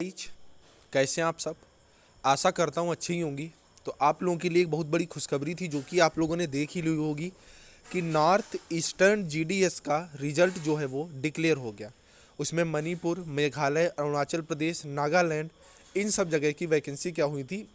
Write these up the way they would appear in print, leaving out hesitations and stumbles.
Guys, कैसे हैं आप सब। आशा करता हूँ अच्छी ही होंगी। तो आप लोगों के लिए एक बहुत बड़ी खुशखबरी थी जो कि आप लोगों ने देख ही ली होगी कि नॉर्थ ईस्टर्न जीडीएस का रिजल्ट जो है वो डिक्लेयर हो गया। उसमें मणिपुर, मेघालय, अरुणाचल प्रदेश, नागालैंड, इन सब जगह की वैकेंसी क्या हुई थी,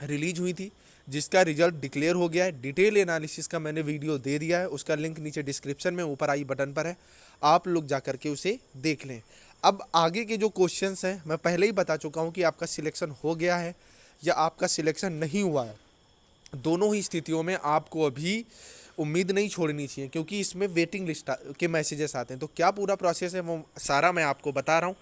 रिलीज हुई थी, जिसका रिजल्ट डिक्लेयर हो गया है। डिटेल एनालिसिस का मैंने वीडियो दे दिया है, उसका लिंक नीचे डिस्क्रिप्शन में ऊपर आई बटन पर है, आप लोग जा करके उसे देख लें। अब आगे के जो क्वेश्चंस हैं मैं पहले ही बता चुका हूं कि आपका सिलेक्शन हो गया है या आपका सिलेक्शन नहीं हुआ है। दोनों ही स्थितियों में आपको अभी उम्मीद नहीं छोड़नी चाहिए, क्योंकि इसमें वेटिंग लिस्ट के मैसेजेस आते हैं। तो क्या पूरा प्रोसेस है वो सारा मैं आपको बता रहा हूँ।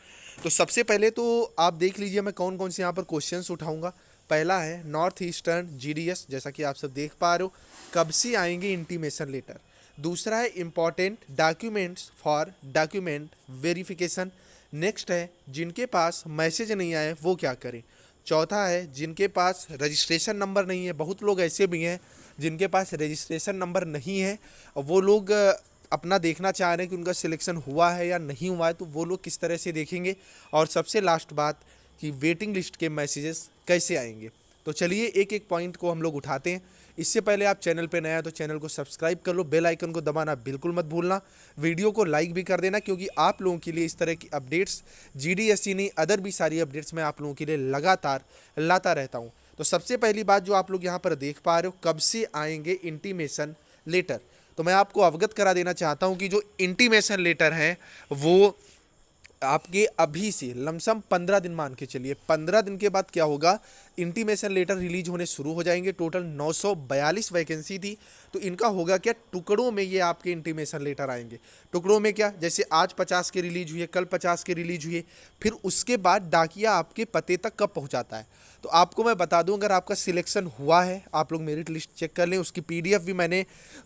तो सबसे पहले तो आप देख लीजिए मैं कौन कौन से यहाँ पर क्वेश्चंस उठाऊंगा। पहला है नॉर्थ ईस्टर्न जीडीएस, जैसा कि आप सब देख पा रहे हो, कब से आएंगे इंटीमेशन लेटर। दूसरा है important documents for document verification. Next है जिनके पास मैसेज नहीं आए वो क्या करें। चौथा है जिनके पास रजिस्ट्रेशन नंबर नहीं है। बहुत लोग ऐसे भी हैं जिनके पास रजिस्ट्रेशन नंबर नहीं है और वो लोग अपना देखना चाह रहे हैं कि उनका सिलेक्शन हुआ है या नहीं हुआ है, तो वो लोग किस तरह से देखेंगे। और सबसे लास्ट बात कि वेटिंग लिस्ट के मैसेजेस कैसे आएंगे। तो चलिए एक एक पॉइंट को हम लोग उठाते हैं। इससे पहले आप चैनल पे नया है तो चैनल को सब्सक्राइब कर लो, बेल आइकन को दबाना बिल्कुल मत भूलना, वीडियो को लाइक भी कर देना, क्योंकि आप लोगों के लिए इस तरह की अपडेट्स, जीडीएससी नहीं अदर भी सारी अपडेट्स मैं आप लोगों के लिए लगातार लाता रहता हूँ। तो सबसे पहली बात जो आप लोग यहाँ पर देख पा रहे हो, कब से आएंगे इंटीमेशन लेटर। तो मैं आपको अवगत करा देना चाहता हूँ कि जो इंटीमेशन लेटर हैं वो आपके अभी से लमसम 15 दिन मान के चलिए। 15 दिन के बाद क्या होगा, इंटीमेशन लेटर रिलीज होने शुरू हो जाएंगे। टोटल 942 वैकेंसी थी, तो इनका होगा क्या, टुकड़ों में ये आपके इंटीमेशन लेटर आएंगे। टुकड़ों में क्या, जैसे आज 50 के रिलीज हुए, कल 50 के रिलीज हुए, फिर उसके बाद डाकिया आपके पते तक कब पहुंचाता है। तो आपको मैं बता दूं, अगर आपका सिलेक्शन हुआ है, आप लोग मेरिट लिस्ट चेक कर लें, उसकी पीडीएफ भी मैंने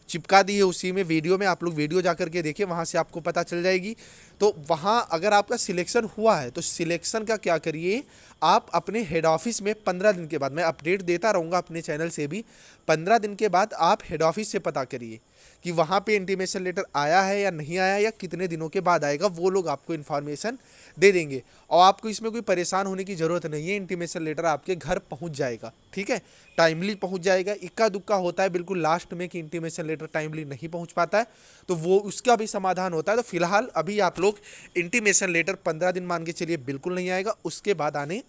चिपका दी है उसी में वीडियो में, आप लोग वीडियो जा करके देखिए, वहाँ से आपको पता चल जाएगी। तो वहाँ अगर आपका सिलेक्शन हुआ है तो सिलेक्शन का क्या करिए, आप अपने हेड ऑफिस में 15 दिन के बाद, मैं अपडेट देता रहूँगा अपने चैनल से भी, 15 दिन के बाद आप हेड ऑफिस से पता करिए कि वहाँ पे इंटीमेशन लेटर आया है या नहीं आया, या कितने दिनों के बाद आएगा। वो लोग आपको इन्फॉर्मेशन दे देंगे और आपको इसमें कोई परेशान होने की ज़रूरत नहीं है। इंटीमेशन लेटर आपके घर पहुँच जाएगा, ठीक है, टाइमली पहुँच जाएगा। इक्का दुक्का होता है बिल्कुल लास्ट में कि इंटीमेशन लेटर टाइमली नहीं पहुँच पाता है, तो वो उसका भी समाधान होता है। तो फिलहाल अभी आप लोग इंटीमेशन लेटर 15 दिन मान के चलिए बिल्कुल नहीं आएगा, उसके बाद आने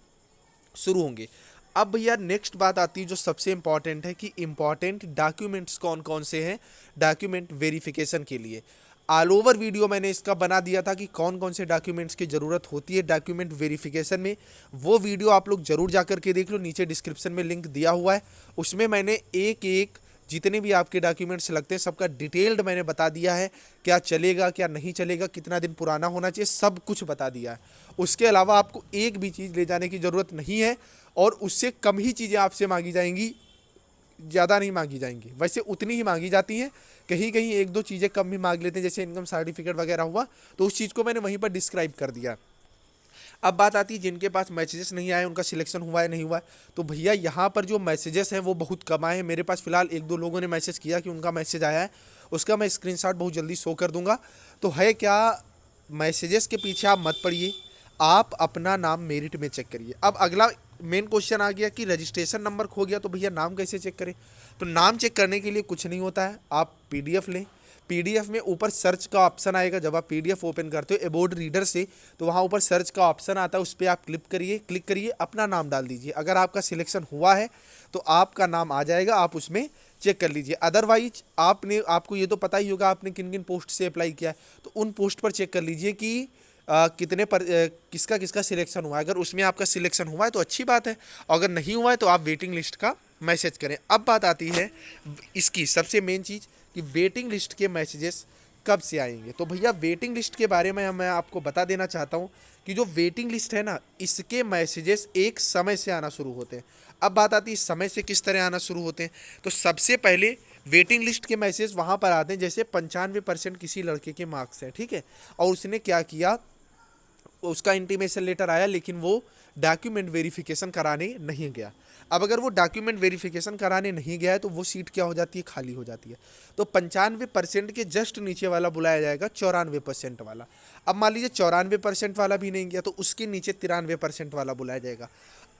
शुरू होंगे। अब भैया नेक्स्ट बात आती है जो सबसे इंपॉर्टेंट है कि इंपॉर्टेंट डॉक्यूमेंट्स कौन कौन से हैं डॉक्यूमेंट वेरिफिकेशन के लिए। ऑल ओवर वीडियो मैंने इसका बना दिया था कि कौन कौन से डॉक्यूमेंट्स की ज़रूरत होती है डॉक्यूमेंट वेरिफिकेशन में। वो वीडियो आप लोग जरूर जा करके देख लो, नीचे डिस्क्रिप्शन में लिंक दिया हुआ है। उसमें मैंने एक एक जितने भी आपके डॉक्यूमेंट्स लगते हैं सबका डिटेल्ड मैंने बता दिया है, क्या चलेगा क्या नहीं चलेगा, कितना दिन पुराना होना चाहिए, सब कुछ बता दिया है। उसके अलावा आपको एक भी चीज़ ले जाने की ज़रूरत नहीं है और उससे कम ही चीज़ें आपसे मांगी जाएंगी, ज़्यादा नहीं मांगी जाएंगी, वैसे उतनी ही मांगी जाती हैं। कहीं कहीं एक दो चीज़ें कम भी मांग लेते हैं, जैसे इनकम सर्टिफिकेट वगैरह हुआ, तो उस चीज़ को मैंने वहीं पर डिस्क्राइब कर दिया। अब बात आती है जिनके पास मैसेजेस नहीं आए, उनका सिलेक्शन हुआ है नहीं हुआ है। तो भैया यहाँ पर जो मैसेजेस हैं वो बहुत कम आए हैं। मेरे पास फिलहाल एक दो लोगों ने मैसेज किया कि उनका मैसेज आया है, उसका मैं स्क्रीनशॉट बहुत जल्दी शो कर दूंगा। तो है क्या, मैसेजेस के पीछे आप मत पड़िए, आप अपना नाम मेरिट में चेक करिए। अब अगला मेन क्वेश्चन आ गया कि रजिस्ट्रेशन नंबर खो गया तो भैया नाम कैसे चेक करें। तो नाम चेक करने के लिए कुछ नहीं होता है, आप पीडीएफ लें। पीडीएफ में ऊपर सर्च का ऑप्शन आएगा, जब आप पीडीएफ ओपन करते हो अबाउट रीडर से, तो वहाँ ऊपर सर्च का ऑप्शन आता है, उस पर आप क्लिक करिए, अपना नाम डाल दीजिए। अगर आपका सिलेक्शन हुआ है तो आपका नाम आ जाएगा, आप उसमें चेक कर लीजिए। अदरवाइज आपको ये तो पता ही होगा आपने किन किन पोस्ट से अप्लाई किया है, तो उन पोस्ट पर चेक कर लीजिए कि कितने पर किसका किसका सिलेक्शन हुआ है। अगर उसमें आपका सिलेक्शन हुआ है तो अच्छी बात है, अगर नहीं हुआ है तो आप वेटिंग लिस्ट का मैसेज करें। अब बात आती है इसकी सबसे मेन चीज़ कि वेटिंग लिस्ट के मैसेजेस कब से आएंगे। तो भैया वेटिंग लिस्ट के बारे में मैं आपको बता देना चाहता हूँ कि जो वेटिंग लिस्ट है ना, इसके मैसेजेस एक समय से आना शुरू होते हैं। अब बात आती है समय से किस तरह आना शुरू होते हैं। तो सबसे पहले वेटिंग लिस्ट के मैसेज वहाँ पर आते हैं जैसे 95% किसी लड़के के मार्क्स हैं, ठीक है, और उसने क्या किया, उसका इंटीमेशन लेटर आया, लेकिन वो डॉक्यूमेंट वेरिफिकेशन कराने नहीं गया। अब अगर वो डॉक्यूमेंट वेरिफिकेशन कराने नहीं गया है तो वो सीट क्या हो जाती है, खाली हो जाती है। तो 95% के जस्ट नीचे वाला बुलाया जाएगा 94% वाला। अब मान लीजिए 94% वाला भी नहीं गया तो उसके नीचे 93% वाला बुलाया जाएगा।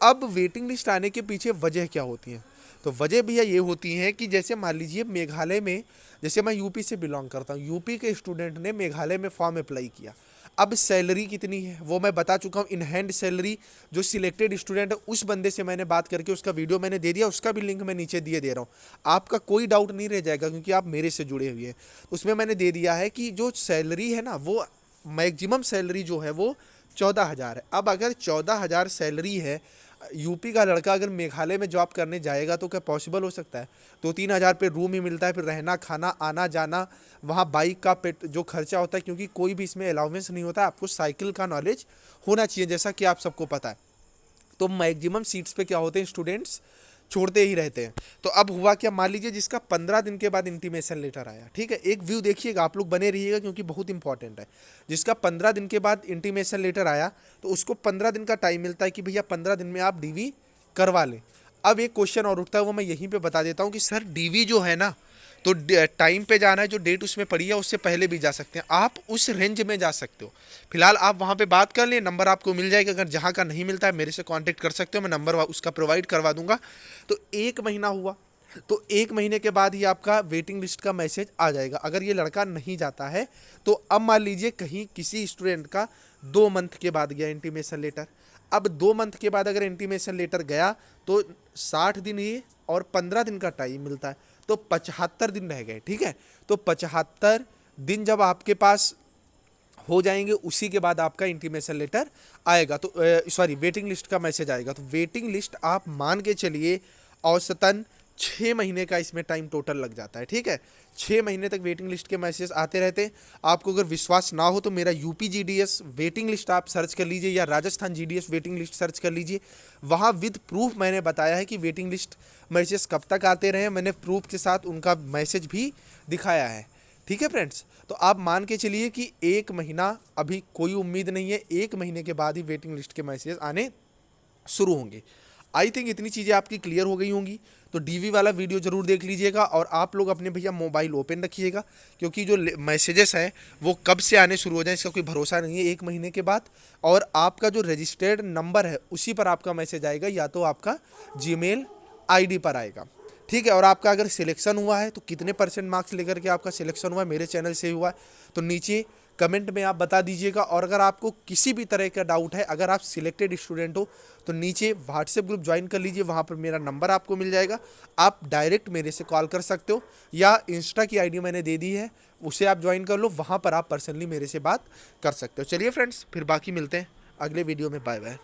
अब वेटिंग लिस्ट आने के पीछे वजह क्या होती है, तो वजह भैया ये होती है कि जैसे मान लीजिए मेघालय में, जैसे मैं यूपी से बिलोंग करता हूँ, यूपी के स्टूडेंट ने मेघालय में फॉर्म अप्लाई किया। अब सैलरी कितनी है वो मैं बता चुका हूँ, इन हैंड सैलरी जो सिलेक्टेड स्टूडेंट है उस बंदे से मैंने बात करके उसका वीडियो मैंने दे दिया, उसका भी लिंक मैं नीचे दिए दे रहा हूँ। आपका कोई डाउट नहीं रह जाएगा क्योंकि आप मेरे से जुड़े हुए हैं। उसमें मैंने दे दिया है कि जो सैलरी है ना, वो मैक्सिमम सैलरी जो है वो 14,000 है। अब अगर 14,000 सैलरी है, यूपी का लड़का अगर मेघालय में जॉब करने जाएगा तो क्या पॉसिबल हो सकता है? 2-3 हज़ार पे रूम ही मिलता है, फिर रहना खाना आना जाना, वहाँ बाइक का पेट जो खर्चा होता है, क्योंकि कोई भी इसमें अलाउंस नहीं होता। आपको साइकिल का नॉलेज होना चाहिए जैसा कि आप सबको पता है। तो मैक्सिमम सीट्स पे क्या होते हैं, स्टूडेंट्स छोड़ते ही रहते हैं। तो अब हुआ क्या, मान लीजिए जिसका 15 दिन के बाद इंटीमेशन लेटर आया, ठीक है, एक व्यू देखिएगा, आप लोग बने रहिएगा क्योंकि बहुत इंपॉर्टेंट है। जिसका 15 दिन के बाद इंटीमेशन लेटर आया तो उसको 15 दिन का टाइम मिलता है कि भैया 15 दिन में आप डीवी करवा लें। अब एक क्वेश्चन और उठता है, वो मैं यहीं पे बता देता हूँ कि सर डीवी जो है ना, तो टाइम पे जाना है, जो डेट उसमें पड़ी है उससे पहले भी जा सकते हैं, आप उस रेंज में जा सकते हो। फिलहाल आप वहाँ पे बात कर लें, नंबर आपको मिल जाएगा। अगर जहाँ का नहीं मिलता है मेरे से कांटेक्ट कर सकते हो, मैं नंबर उसका प्रोवाइड करवा दूंगा। तो 1 महीना हुआ, तो 1 महीने के बाद ही आपका वेटिंग लिस्ट का मैसेज आ जाएगा। अगर ये लड़का नहीं जाता है तो अब मान लीजिए कहीं किसी स्टूडेंट का 2 मंथ के बाद गया इंटीमेशन लेटर। अब 2 मंथ के बाद अगर इंटीमेशन लेटर गया तो 60 दिन ही और 15 दिन का टाइम मिलता है, तो 75 दिन रह गए, ठीक है। तो 75 दिन जब आपके पास हो जाएंगे उसी के बाद आपका इंटीमेशन लेटर आएगा, तो सॉरी वेटिंग लिस्ट का मैसेज आएगा। तो वेटिंग लिस्ट आप मान के चलिए औसतन 6 महीने का इसमें टाइम टोटल लग जाता है, ठीक है। 6 महीने तक वेटिंग लिस्ट के मैसेज आते रहते हैं। आपको अगर विश्वास ना हो तो मेरा यूपी जीडीएस वेटिंग लिस्ट आप सर्च कर लीजिए या Rajasthan GDS waiting list search कर लीजिए। वहाँ विद प्रूफ मैंने बताया है कि वेटिंग लिस्ट मैसेज कब तक आते रहे, मैंने प्रूफ के साथ उनका मैसेज भी दिखाया है, ठीक है फ्रेंड्स। तो आप मान के चलिए कि 1 महीना अभी कोई उम्मीद नहीं है, 1 महीने के बाद ही वेटिंग लिस्ट के मैसेज आने शुरू होंगे। आई थिंक इतनी चीज़ें आपकी क्लियर हो गई होंगी। तो डीवी वाला वीडियो जरूर देख लीजिएगा और आप लोग अपने भैया मोबाइल ओपन रखिएगा, क्योंकि जो मैसेजेस हैं वो कब से आने शुरू हो जाए इसका कोई भरोसा नहीं है। 1 महीने के बाद, और आपका जो रजिस्टर्ड नंबर है उसी पर आपका मैसेज आएगा, या तो आपका जीमेल आईडी पर आएगा, ठीक है। और आपका अगर सिलेक्शन हुआ है तो कितने % मार्क्स लेकर के आपका सिलेक्शन हुआ है, मेरे चैनल से हुआ है तो नीचे कमेंट में आप बता दीजिएगा। और अगर आपको किसी भी तरह का डाउट है, अगर आप सिलेक्टेड स्टूडेंट हो तो नीचे व्हाट्सएप ग्रुप ज्वाइन कर लीजिए, वहाँ पर मेरा नंबर आपको मिल जाएगा। आप डायरेक्ट मेरे से कॉल कर सकते हो, या इंस्टा की आईडी मैंने दे दी है उसे आप ज्वाइन कर लो, वहाँ पर आप पर्सनली मेरे से बात कर सकते हो। चलिए फ्रेंड्स, फिर बाकी मिलते हैं अगले वीडियो में। Bye bye.